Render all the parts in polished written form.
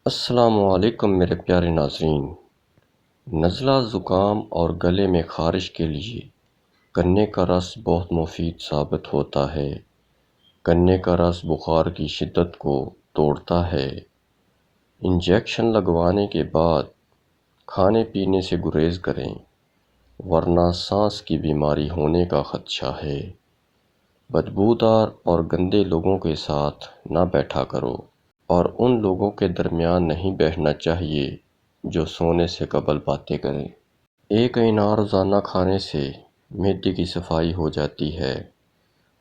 السلام علیکم میرے پیارے ناظرین۔ نزلہ، زکام اور گلے میں خارش کے لیے گنے کا رس بہت مفید ثابت ہوتا ہے۔ گنے کا رس بخار کی شدت کو توڑتا ہے۔ انجیکشن لگوانے کے بعد کھانے پینے سے گریز کریں، ورنہ سانس کی بیماری ہونے کا خدشہ ہے۔ بدبودار اور گندے لوگوں کے ساتھ نہ بیٹھا کرو، اور ان لوگوں کے درمیان نہیں بیٹھنا چاہیے جو سونے سے قبل باتیں کریں۔ ایک انار روزانہ کھانے سے معدے کی صفائی ہو جاتی ہے۔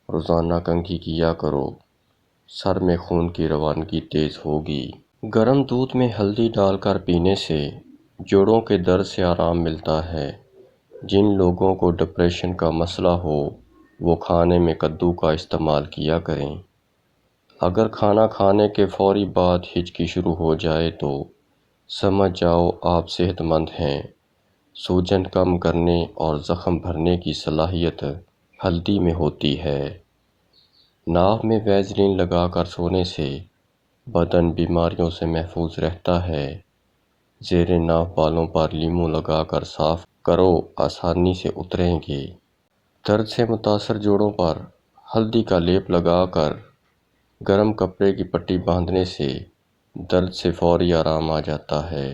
روزانہ کنگھی کیا کرو، سر میں خون کی روانگی تیز ہوگی۔ گرم دودھ میں ہلدی ڈال کر پینے سے جوڑوں کے درد سے آرام ملتا ہے۔ جن لوگوں کو ڈپریشن کا مسئلہ ہو وہ کھانے میں کدو کا استعمال کیا کریں۔ اگر کھانا کھانے کے فوری بعد ہچکی شروع ہو جائے تو سمجھ جاؤ آپ صحت مند ہیں۔ سوجن کم کرنے اور زخم بھرنے کی صلاحیت ہلدی میں ہوتی ہے۔ ناک میں ویزلین لگا کر سونے سے بدن بیماریوں سے محفوظ رہتا ہے۔ زیر ناف بالوں پر لیموں لگا کر صاف کرو، آسانی سے اتریں گے۔ درد سے متاثر جوڑوں پر ہلدی کا لیپ لگا کر گرم کپڑے کی پٹی باندھنے سے درد سے فوری آرام آ جاتا ہے۔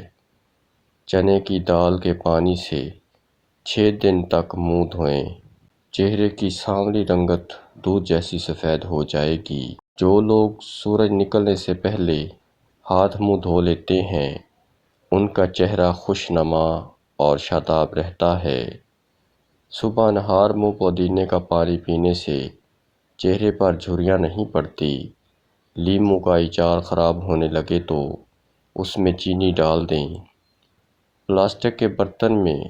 چنے کی دال کے پانی سے 6 دن تک منہ دھوئیں۔ چہرے کی سانولی رنگت دودھ جیسی سفید ہو جائے گی۔ جو لوگ سورج نکلنے سے پہلے ہاتھ منہ دھو لیتے ہیں ان کا چہرہ خوش نما اور شاداب رہتا ہے۔ صبح نہار منہ پودینے کا پانی پینے سے چہرے پر جھریاں نہیں پڑتی۔ لیموں کا اچار خراب ہونے لگے تو اس میں چینی ڈال دیں۔ پلاسٹک کے برتن میں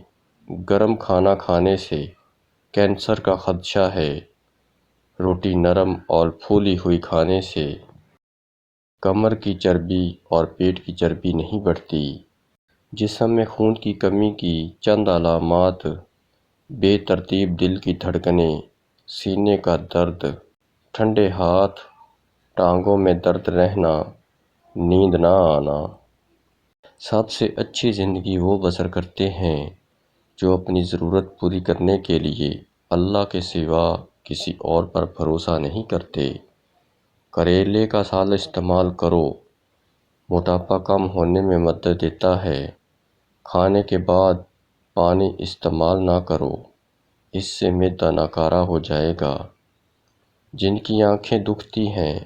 گرم کھانا کھانے سے کینسر کا خدشہ ہے۔ روٹی نرم اور پھولی ہوئی کھانے سے کمر کی چربی اور پیٹ کی چربی نہیں بڑھتی۔ جسم میں خون کی کمی کی چند علامات: بے ترتیب دل کی دھڑکنیں، سینے کا درد، ٹھنڈے ہاتھ، ٹانگوں میں درد رہنا، نیند نہ آنا۔ سب سے اچھی زندگی وہ بسر کرتے ہیں جو اپنی ضرورت پوری کرنے کے لیے اللہ کے سوا کسی اور پر بھروسہ نہیں کرتے۔ کریلے کا سال استعمال کرو، موٹاپا کم ہونے میں مدد دیتا ہے۔ کھانے کے بعد پانی استعمال نہ کرو، اس سے معدہ ناکارہ ہو جائے گا۔ جن کی آنکھیں دکھتی ہیں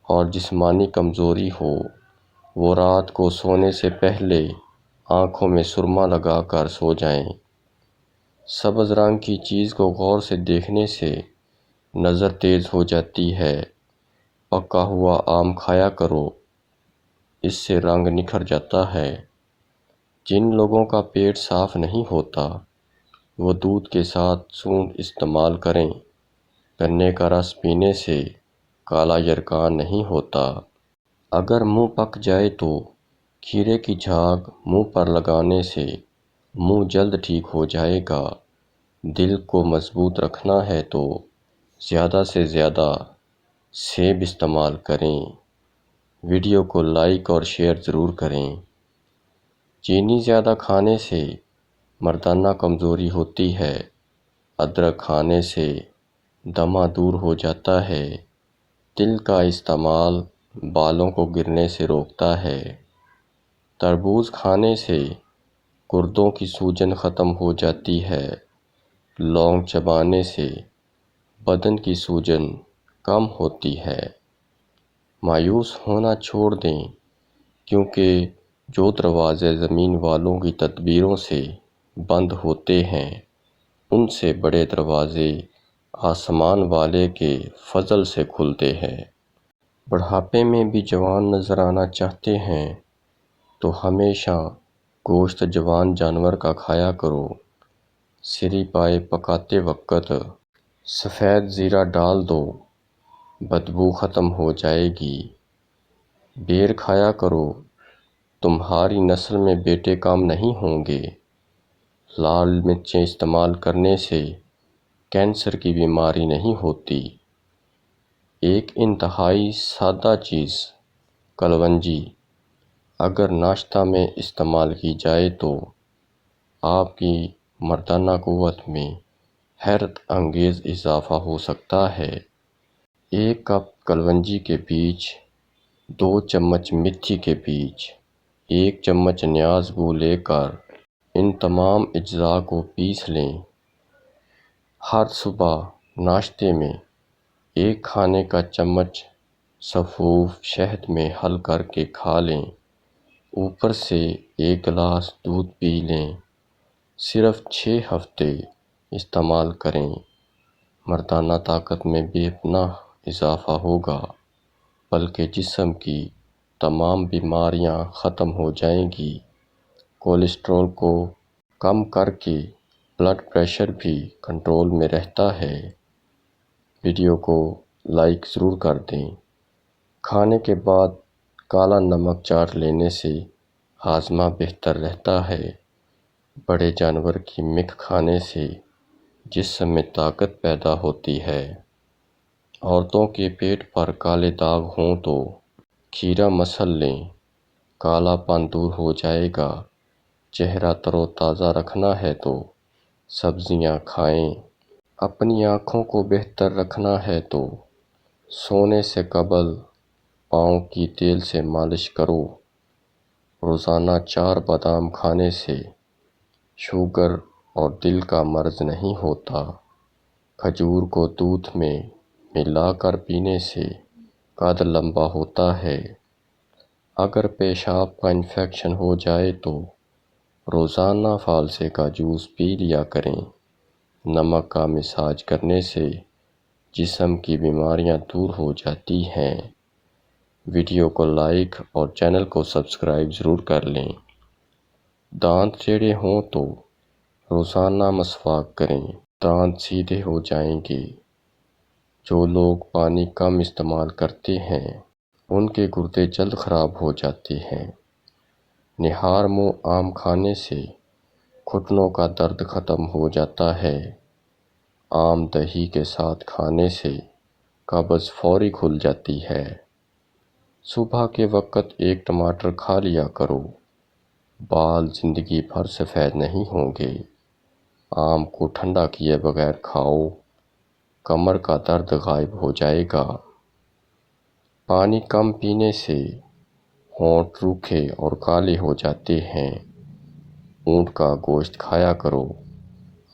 اور جسمانی کمزوری ہو وہ رات کو سونے سے پہلے آنکھوں میں سرما لگا کر سو جائیں۔ سبز رنگ کی چیز کو غور سے دیکھنے سے نظر تیز ہو جاتی ہے۔ پکا ہوا آم کھایا کرو، اس سے رنگ نکھر جاتا ہے۔ جن لوگوں کا پیٹ صاف نہیں ہوتا وہ دودھ کے ساتھ سونڈ استعمال کریں۔ گنے کا رس پینے سے کالا یرقان نہیں ہوتا۔ اگر منہ پک جائے تو کھیرے کی جھاگ منہ پر لگانے سے منہ جلد ٹھیک ہو جائے گا۔ دل کو مضبوط رکھنا ہے تو زیادہ سے زیادہ سیب استعمال کریں۔ ویڈیو کو لائک اور شیئر ضرور کریں۔ چینی زیادہ کھانے سے مردانہ کمزوری ہوتی ہے۔ ادرک کھانے سے دمہ دور ہو جاتا ہے۔ تل کا استعمال بالوں کو گرنے سے روکتا ہے۔ تربوز کھانے سے گردوں کی سوجن ختم ہو جاتی ہے۔ لونگ چبانے سے بدن کی سوجن کم ہوتی ہے۔ مایوس ہونا چھوڑ دیں، کیونکہ جو دروازے زمین والوں کی تدبیروں سے بند ہوتے ہیں ان سے بڑے دروازے آسمان والے کے فضل سے کھلتے ہیں۔ بڑھاپے میں بھی جوان نظر آنا چاہتے ہیں تو ہمیشہ گوشت جوان جانور کا کھایا کرو۔ سری پائے پکاتے وقت سفید زیرہ ڈال دو، بدبو ختم ہو جائے گی۔ بیر کھایا کرو، تمہاری نسل میں بیٹے کم نہیں ہوں گے۔ لال مرچیں استعمال کرنے سے کینسر کی بیماری نہیں ہوتی۔ ایک انتہائی سادہ چیز، کلونجی، اگر ناشتہ میں استعمال کی جائے تو آپ کی مردانہ قوت میں حیرت انگیز اضافہ ہو سکتا ہے۔ 1 کپ کلونجی کے بیج، 2 چمچ میتھی کے بیج، 1 چمچ نیاز گو لے کر ان تمام اجزاء کو پیس لیں۔ ہر صبح ناشتے میں 1 کھانے کا چمچ سفوف شہد میں حل کر کے کھا لیں۔ اوپر سے 1 گلاس دودھ پی لیں۔ صرف 6 ہفتے استعمال کریں، مردانہ طاقت میں بے پناہ اضافہ ہوگا، بلکہ جسم کی تمام بیماریاں ختم ہو جائیں گی۔ کولیسٹرول کو کم کر کے بلڈ پریشر بھی کنٹرول میں رہتا ہے۔ ویڈیو کو لائک ضرور کر دیں۔ کھانے کے بعد کالا نمک چاٹ لینے سے ہاضمہ بہتر رہتا ہے۔ بڑے جانور کی مکھ کھانے سے جسم میں طاقت پیدا ہوتی ہے۔ عورتوں کے پیٹ پر کالے داغ ہوں تو کھیرا مسل لیں، کالا پن دور ہو جائے گا۔ چہرہ تر و تازہ رکھنا ہے تو سبزیاں کھائیں۔ اپنی آنکھوں کو بہتر رکھنا ہے تو سونے سے قبل پاؤں کی تیل سے مالش کرو۔ روزانہ 4 بادام کھانے سے شوگر اور دل کا مرض نہیں ہوتا۔ کھجور کو دودھ میں ملا کر پینے سے قد لمبا ہوتا ہے۔ اگر پیشاب کا انفیکشن ہو جائے تو روزانہ فالسے کا جوس پی لیا کریں۔ نمک کا مساج کرنے سے جسم کی بیماریاں دور ہو جاتی ہیں۔ ویڈیو کو لائک اور چینل کو سبسکرائب ضرور کر لیں۔ دانت ٹیڑھے ہوں تو روزانہ مسواک کریں، دانت سیدھے ہو جائیں گے۔ جو لوگ پانی کم استعمال کرتے ہیں ان کے گردے جلد خراب ہو جاتے ہیں۔ نہار منہ آم کھانے سے گھٹنوں کا درد ختم ہو جاتا ہے۔ آم دہی کے ساتھ کھانے سے قبض فوری کھل جاتی ہے۔ صبح کے وقت 1 ٹماٹر کھا لیا کرو، بال زندگی بھر سفید نہیں ہوں گے۔ آم کو ٹھنڈا کیے بغیر کھاؤ، کمر کا درد غائب ہو جائے گا۔ پانی کم پینے سے ہونٹ روکھے اور کالے ہو جاتے ہیں۔ اونٹ کا گوشت کھایا کرو،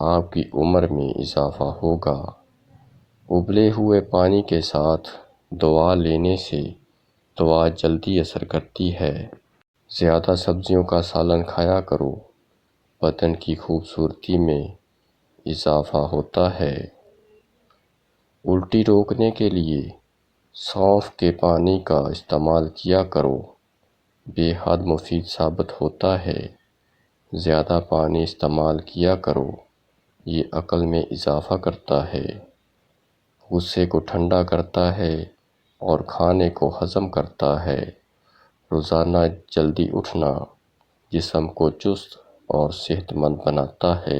آپ کی عمر میں اضافہ ہوگا۔ ابلے ہوئے پانی کے ساتھ دوا لینے سے دوا جلدی اثر کرتی ہے۔ زیادہ سبزیوں کا سالن کھایا کرو، بدن کی خوبصورتی میں اضافہ ہوتا ہے۔ الٹی روکنے کے لیے سونف کے پانی کا استعمال کیا کرو، بے حد مفید ثابت ہوتا ہے۔ زیادہ پانی استعمال کیا کرو، یہ عقل میں اضافہ کرتا ہے، غصے کو ٹھنڈا کرتا ہے اور کھانے کو ہضم کرتا ہے۔ روزانہ جلدی اٹھنا جسم کو چست اور صحت مند بناتا ہے۔